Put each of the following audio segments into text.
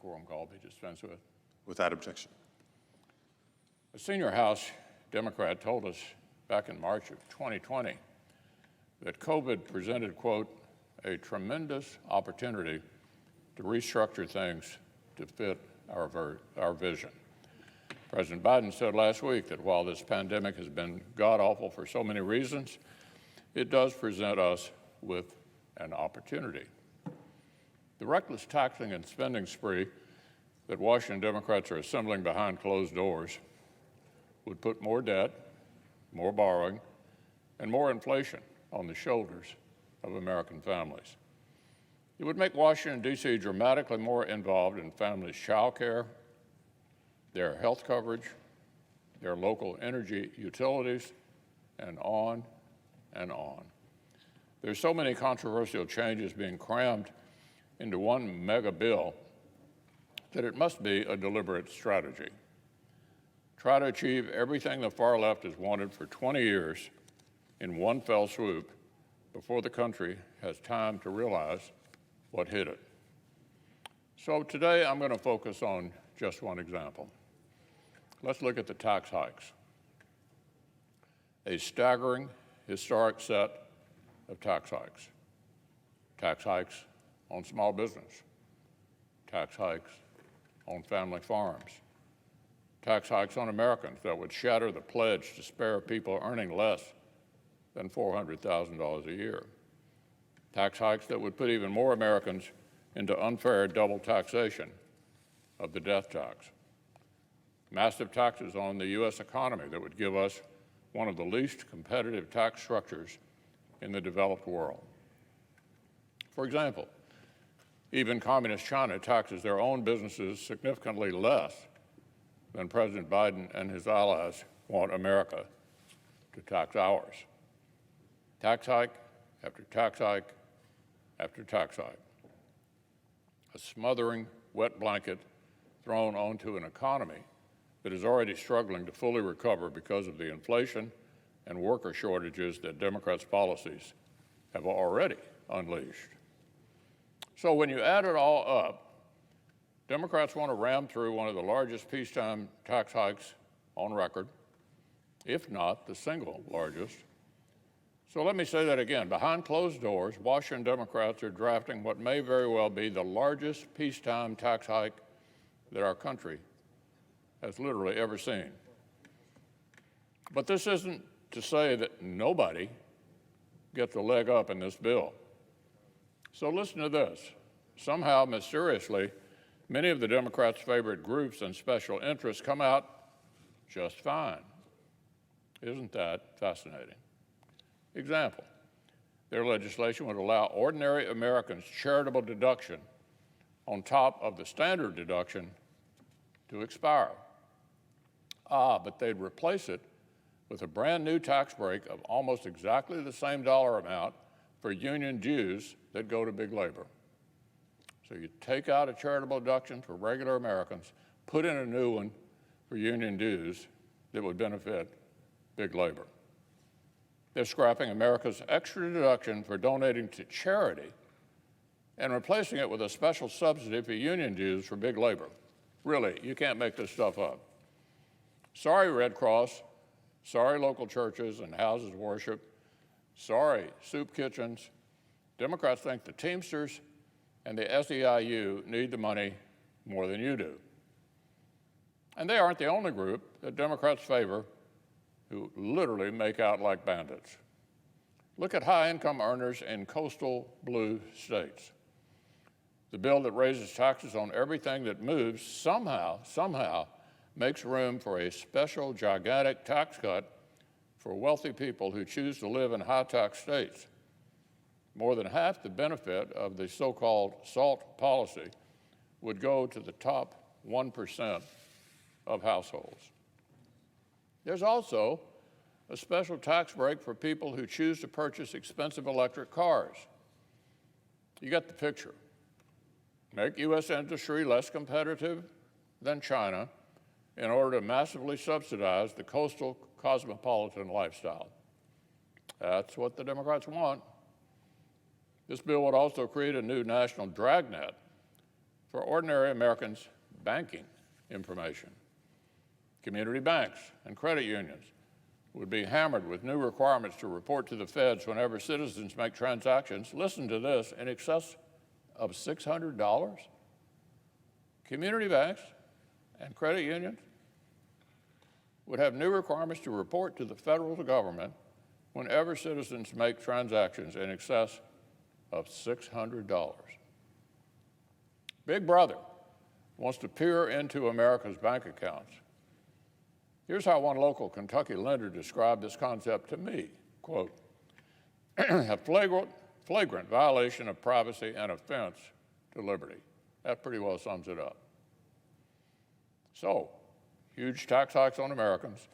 quorum call be dispensed with. Without objection. A senior House Democrat told us back in March of 2020 that COVID presented, quote, a tremendous opportunity to restructure things to fit our vision. President Biden said last week that while this pandemic has been god-awful for so many reasons, it does present us with an opportunity. The reckless taxing and spending spree that Washington Democrats are assembling behind closed doors would put more debt, more borrowing, and more inflation on the shoulders of American families. It would make Washington, D.C. dramatically more involved in families' child care, their health coverage, their local energy utilities, and on and on. There's so many controversial changes being crammed into one mega bill that it must be a deliberate strategy. Try to achieve everything the far left has wanted for 20 years in one fell swoop before the country has time to realize what hit it. So today I'm going to focus on just one example. Let's look at the tax hikes. A staggering, historic set of tax hikes. Tax hikes on small business. Tax hikes on family farms. Tax hikes on Americans that would shatter the pledge to spare people earning less than $400,000 a year. Tax hikes that would put even more Americans into unfair double taxation of the death tax. Massive taxes on the U.S. economy that would give us one of the least competitive tax structures in the developed world. For example, even communist China taxes their own businesses significantly less than President Biden and his allies want America to tax ours. Tax hike after tax hike after tax hike. A smothering wet blanket thrown onto an economy that is already struggling to fully recover because of the inflation and worker shortages that Democrats' policies have already unleashed. So when you add it all up, Democrats want to ram through one of the largest peacetime tax hikes on record, if not the single largest. So let me say that again. Behind closed doors, Washington Democrats are drafting what may very well be the largest peacetime tax hike that our country has literally ever seen. But this isn't to say that nobody gets a leg up in this bill. So listen to this. Somehow, mysteriously, many of the Democrats' favorite groups and special interests come out just fine. Isn't that fascinating? Example, their legislation would allow ordinary Americans charitable deduction on top of the standard deduction to expire. But they'd replace it with a brand new tax break of almost exactly the same dollar amount for union dues that go to big labor. So you take out a charitable deduction for regular Americans, put in a new one for union dues that would benefit big labor. They're scrapping America's extra deduction for donating to charity and replacing it with a special subsidy for union dues for big labor. Really, you can't make this stuff up. Sorry, Red Cross. Sorry, local churches and houses of worship. Sorry, soup kitchens. Democrats think the Teamsters and the SEIU need the money more than you do. And they aren't the only group that Democrats favor who literally make out like bandits. Look at high-income earners in coastal blue states. The bill that raises taxes on everything that moves somehow makes room for a special gigantic tax cut for wealthy people who choose to live in high-tax states. More than half the benefit of the so-called SALT policy would go to the top 1% of households. There's also a special tax break for people who choose to purchase expensive electric cars. You get the picture. Make U.S. industry less competitive than China in order to massively subsidize the coastal cosmopolitan lifestyle. That's what the Democrats want. This bill would also create a new national dragnet for ordinary Americans' banking information. Community banks and credit unions would be hammered with new requirements to report to the feds whenever citizens make transactions, listen to this, in excess of $600? Community banks and credit unions would have new requirements to report to the federal government whenever citizens make transactions in excess of $600. Big Brother wants to peer into America's bank accounts. Here's how one local Kentucky lender described this concept to me, quote, a flagrant violation of privacy and offense to liberty. That pretty well sums it up. So, huge tax hikes on Americans,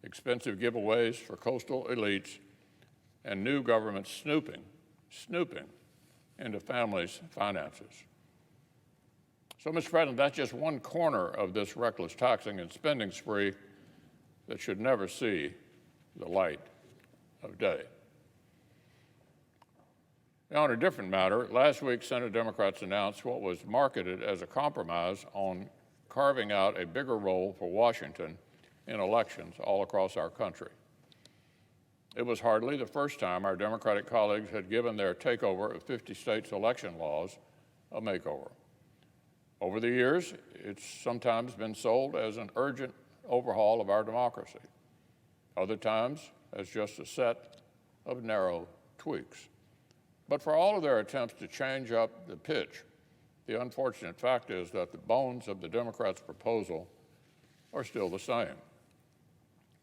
expensive giveaways for coastal elites, and new government snooping into families' finances. So, Mr. President, that's just one corner of this reckless taxing and spending spree that should never see the light of day. Now, on a different matter, last week Senate Democrats announced what was marketed as a compromise on carving out a bigger role for Washington in elections all across our country. It was hardly the first time our Democratic colleagues had given their takeover of 50 states' election laws a makeover. Over the years, it's sometimes been sold as an urgent overhaul of our democracy, other times as just a set of narrow tweaks. But for all of their attempts to change up the pitch, the unfortunate fact is that the bones of the Democrats' proposal are still the same.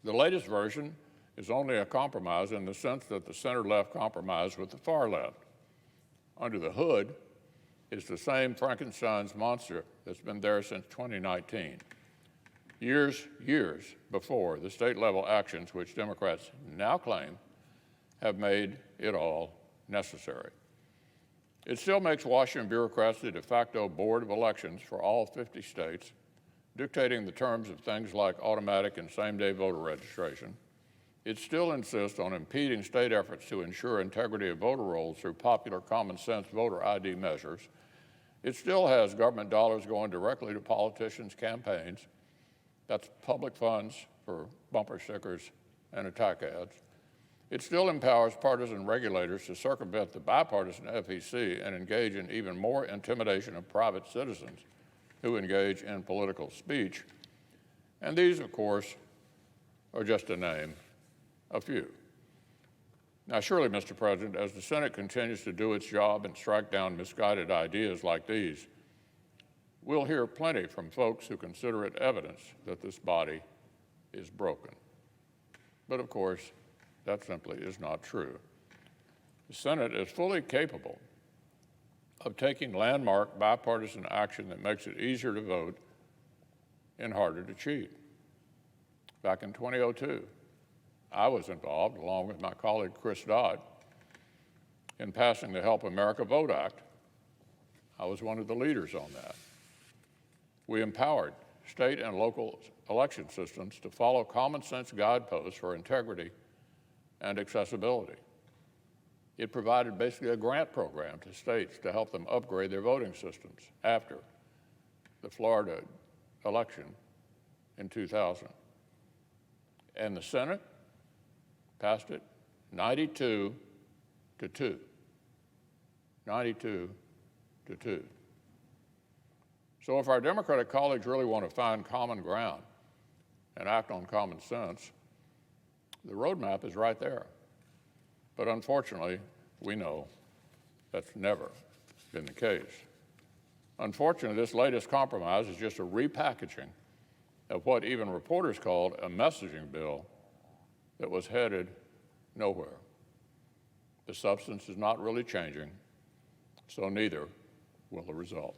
The latest version is only a compromise in the sense that the center-left compromised with the far left. Under the hood is the same Frankenstein's monster that's been there since 2019. Years before the state-level actions which Democrats now claim have made it all necessary. It still makes Washington bureaucrats the de facto board of elections for all 50 states, dictating the terms of things like automatic and same-day voter registration. It still insists on impeding state efforts to ensure integrity of voter rolls through popular common-sense voter ID measures. It still has government dollars going directly to politicians' campaigns. That's public funds for bumper stickers and attack ads. It still empowers partisan regulators to circumvent the bipartisan FEC and engage in even more intimidation of private citizens who engage in political speech. And these, of course, are just to name a few. Now, surely, Mr. President, as the Senate continues to do its job and strike down misguided ideas like these, we'll hear plenty from folks who consider it evidence that this body is broken. But of course, that simply is not true. The Senate is fully capable of taking landmark bipartisan action that makes it easier to vote and harder to cheat. Back in 2002, I was involved, along with my colleague Chris Dodd, in passing the Help America Vote Act. I was one of the leaders on that. We empowered state and local election systems to follow common sense guideposts for integrity and accessibility. It provided basically a grant program to states to help them upgrade their voting systems after the Florida election in 2000. And the Senate passed it 92-2. 92-2. So if our Democratic colleagues really want to find common ground and act on common sense, the roadmap is right there. But unfortunately, we know that's never been the case. Unfortunately, this latest compromise is just a repackaging of what even reporters called a messaging bill that was headed nowhere. The substance is not really changing, so neither will the result.